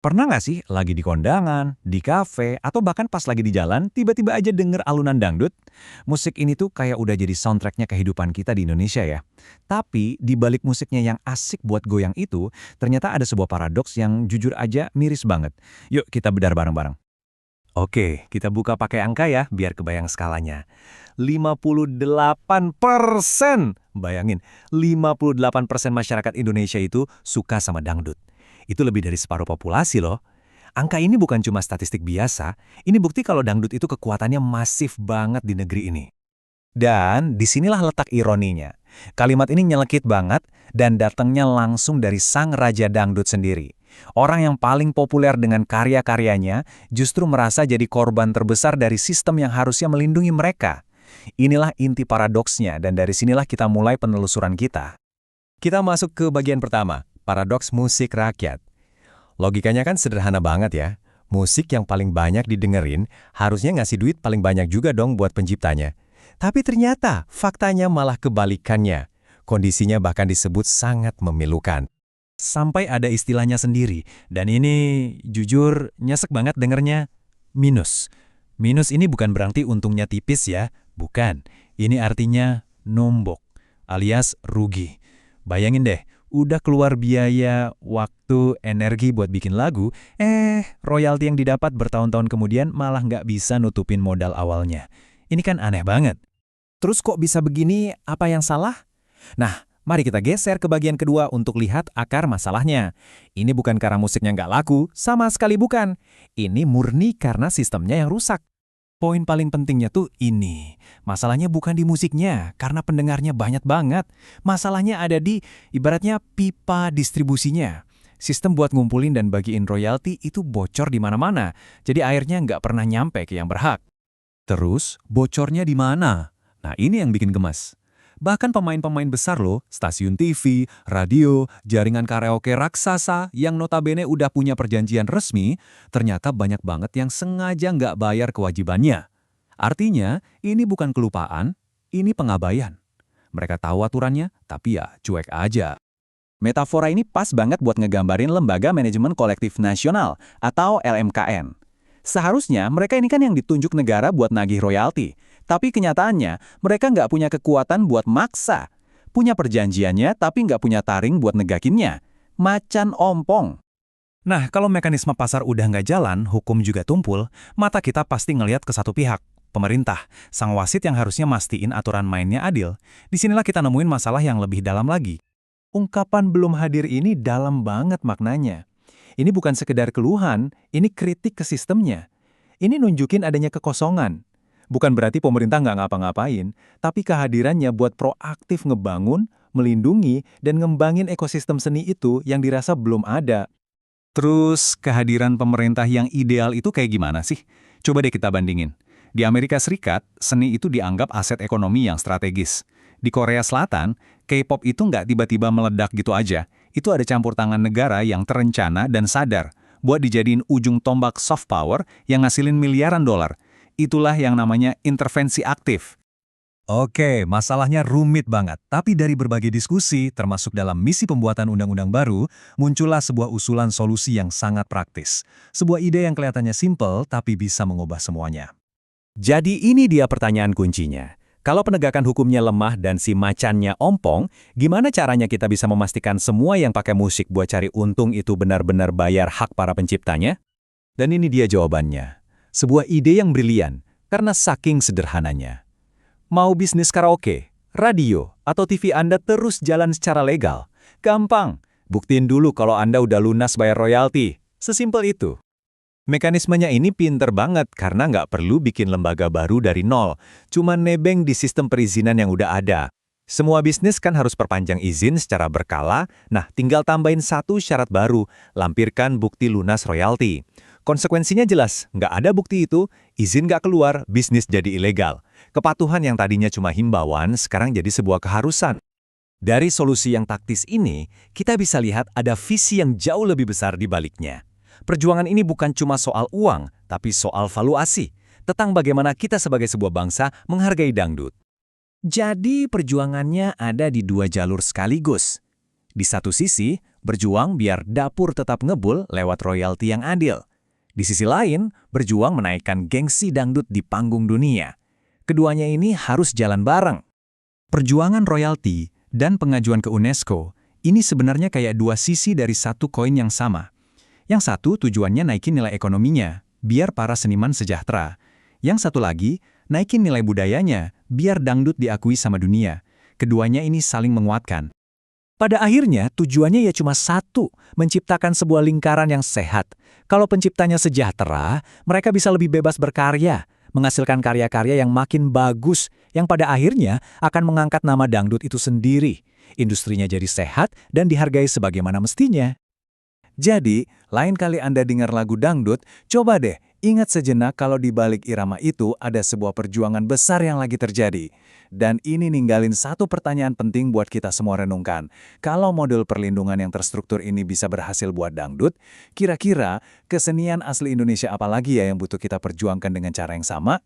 Pernah nggak sih lagi di kondangan, di kafe, atau bahkan pas lagi di jalan, tiba-tiba aja denger alunan dangdut? Musik ini tuh kayak udah jadi soundtracknya kehidupan kita di Indonesia ya. Tapi di balik musiknya yang asik buat goyang itu, ternyata ada sebuah paradoks yang jujur aja miris banget. Yuk kita bedar bareng-bareng. Oke, kita buka pakai angka ya, biar kebayang skalanya. 58%! Bayangin, 58% masyarakat Indonesia itu suka sama dangdut. Itu lebih dari separuh populasi loh. Angka ini bukan cuma statistik biasa, ini bukti kalau dangdut itu kekuatannya masif banget di negeri ini. Dan disinilah letak ironinya. Kalimat ini nyelekit banget dan datangnya langsung dari sang raja dangdut sendiri. Orang yang paling populer dengan karya-karyanya justru merasa jadi korban terbesar dari sistem yang harusnya melindungi mereka. Inilah inti paradoksnya dan dari sinilah kita mulai penelusuran kita. Kita masuk ke bagian pertama, paradoks musik rakyat. Logikanya kan sederhana banget ya. Musik yang paling banyak didengerin harusnya ngasih duit paling banyak juga dong buat penciptanya. Tapi ternyata faktanya malah kebalikannya. Kondisinya bahkan disebut sangat memilukan. Sampai ada istilahnya sendiri, dan ini jujur nyesek banget dengernya. Minus. Minus ini bukan berarti untungnya tipis ya, bukan. Ini artinya nombok, alias rugi. Bayangin deh, udah keluar biaya, waktu, energi buat bikin lagu, royalti yang didapat bertahun-tahun kemudian malah nggak bisa nutupin modal awalnya. Ini kan aneh banget. Terus kok bisa begini, apa yang salah? Nah, mari kita geser ke bagian kedua untuk lihat akar masalahnya. Ini bukan karena musiknya nggak laku, sama sekali bukan. Ini murni karena sistemnya yang rusak. Poin paling pentingnya tuh ini. Masalahnya bukan di musiknya, karena pendengarnya banyak banget. Masalahnya ada di, ibaratnya pipa distribusinya. Sistem buat ngumpulin dan bagiin royalti itu bocor di mana-mana. Jadi airnya nggak pernah nyampe ke yang berhak. Terus, bocornya di mana? Nah, ini yang bikin gemas. Bahkan pemain-pemain besar loh, stasiun TV, radio, jaringan karaoke raksasa yang notabene udah punya perjanjian resmi, ternyata banyak banget yang sengaja nggak bayar kewajibannya. Artinya, ini bukan kelupaan, ini pengabaian. Mereka tahu aturannya, tapi ya cuek aja. Metafora ini pas banget buat ngegambarin Lembaga Manajemen Kolektif Nasional atau LMKN. Seharusnya mereka ini kan yang ditunjuk negara buat nagih royalti. Tapi kenyataannya, mereka nggak punya kekuatan buat maksa. Punya perjanjiannya, tapi nggak punya taring buat negakinnya. Macan ompong. Nah, kalau mekanisme pasar udah nggak jalan, hukum juga tumpul, mata kita pasti ngelihat ke satu pihak, pemerintah, sang wasit yang harusnya mastiin aturan mainnya adil. Disinilah kita nemuin masalah yang lebih dalam lagi. Ungkapan belum hadir ini dalam banget maknanya. Ini bukan sekedar keluhan, ini kritik ke sistemnya. Ini nunjukin adanya kekosongan. Bukan berarti pemerintah nggak ngapa-ngapain, tapi kehadirannya buat proaktif ngebangun, melindungi, dan ngembangin ekosistem seni itu yang dirasa belum ada. Terus, kehadiran pemerintah yang ideal itu kayak gimana sih? Coba deh kita bandingin. Di Amerika Serikat, seni itu dianggap aset ekonomi yang strategis. Di Korea Selatan, K-pop itu nggak tiba-tiba meledak gitu aja. Itu ada campur tangan negara yang terencana dan sadar buat dijadiin ujung tombak soft power yang ngasilin miliaran dolar. Itulah yang namanya intervensi aktif. Oke, masalahnya rumit banget. Tapi dari berbagai diskusi, termasuk dalam misi pembuatan undang-undang baru, muncullah sebuah usulan solusi yang sangat praktis. Sebuah ide yang kelihatannya simpel, tapi bisa mengubah semuanya. Jadi ini dia pertanyaan kuncinya. Kalau penegakan hukumnya lemah dan si macannya ompong, gimana caranya kita bisa memastikan semua yang pakai musik buat cari untung itu benar-benar bayar hak para penciptanya? Dan ini dia jawabannya. Sebuah ide yang brilian, karena saking sederhananya. Mau bisnis karaoke, radio, atau TV Anda terus jalan secara legal? Gampang, buktiin dulu kalau Anda udah lunas bayar royalti. Sesimpel itu. Mekanismenya ini pinter banget karena nggak perlu bikin lembaga baru dari nol, cuma nebeng di sistem perizinan yang udah ada. Semua bisnis kan harus perpanjang izin secara berkala, nah tinggal tambahin satu syarat baru, lampirkan bukti lunas royalti. Konsekuensinya jelas, nggak ada bukti itu, izin nggak keluar, bisnis jadi ilegal. Kepatuhan yang tadinya cuma himbauan, sekarang jadi sebuah keharusan. Dari solusi yang taktis ini, kita bisa lihat ada visi yang jauh lebih besar di baliknya. Perjuangan ini bukan cuma soal uang, tapi soal valuasi, tentang bagaimana kita sebagai sebuah bangsa menghargai dangdut. Jadi perjuangannya ada di dua jalur sekaligus. Di satu sisi, berjuang biar dapur tetap ngebul lewat royalti yang adil. Di sisi lain, berjuang menaikkan gengsi dangdut di panggung dunia. Keduanya ini harus jalan bareng. Perjuangan royalti dan pengajuan ke UNESCO ini sebenarnya kayak dua sisi dari satu koin yang sama. Yang satu tujuannya naikin nilai ekonominya, biar para seniman sejahtera. Yang satu lagi, naikin nilai budayanya, biar dangdut diakui sama dunia. Keduanya ini saling menguatkan. Pada akhirnya, tujuannya ya cuma satu, menciptakan sebuah lingkaran yang sehat. Kalau penciptanya sejahtera, mereka bisa lebih bebas berkarya, menghasilkan karya-karya yang makin bagus, yang pada akhirnya akan mengangkat nama dangdut itu sendiri. Industrinya jadi sehat dan dihargai sebagaimana mestinya. Jadi, lain kali Anda dengar lagu dangdut, coba deh ingat sejenak kalau di balik irama itu ada sebuah perjuangan besar yang lagi terjadi. Dan ini ninggalin satu pertanyaan penting buat kita semua renungkan. Kalau model perlindungan yang terstruktur ini bisa berhasil buat dangdut, kira-kira kesenian asli Indonesia apa lagi ya yang butuh kita perjuangkan dengan cara yang sama?